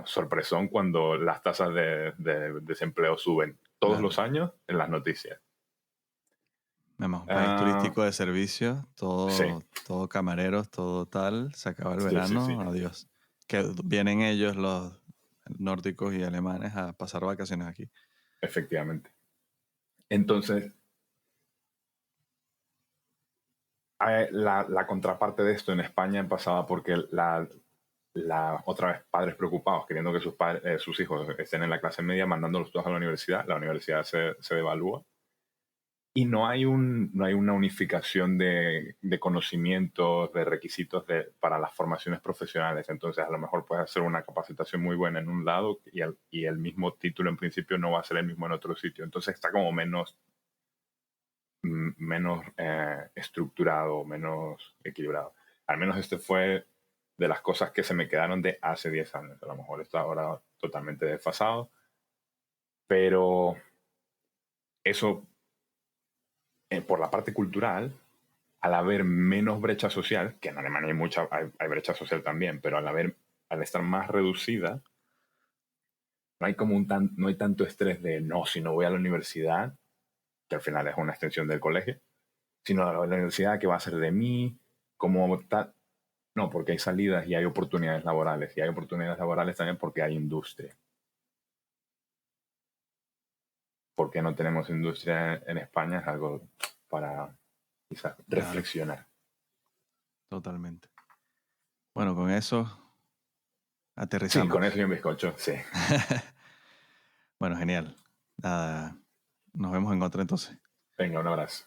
B: sorpresón cuando las tasas de desempleo suben todos los años en las noticias.
A: Vamos, un país turístico de servicio, todo camareros, todo tal, se acaba el verano, sí. Adiós. Que vienen ellos, los nórdicos y alemanes, a pasar vacaciones aquí.
B: Efectivamente. Entonces, la contraparte de esto en España pasaba porque otra vez padres preocupados, queriendo que sus hijos estén en la clase media, mandándolos todos a la universidad se devalúa. Y no hay una unificación de conocimientos, de requisitos para las formaciones profesionales. Entonces, a lo mejor puedes hacer una capacitación muy buena en un lado y el mismo título en principio no va a ser el mismo en otro sitio. Entonces, está como menos estructurado, menos equilibrado. Al menos este fue de las cosas que se me quedaron de hace 10 años. A lo mejor está ahora totalmente desfasado. Pero eso... por la parte cultural, al haber menos brecha social, que en Alemania hay brecha social también, pero al estar más reducida, no hay tanto estrés de no, si no voy a la universidad, que al final es una extensión del colegio, sino a la universidad, ¿qué va a ser de mí? ¿Cómo tal? No, porque hay salidas y hay oportunidades laborales, y hay oportunidades laborales también porque hay industria. ¿Por qué no tenemos industria en España? Es algo para quizás reflexionar.
A: Totalmente. Bueno, con eso aterrizamos.
B: Sí, con eso y un bizcocho, sí.
A: Bueno, genial. Nada, nos vemos en otra entonces.
B: Venga, un abrazo.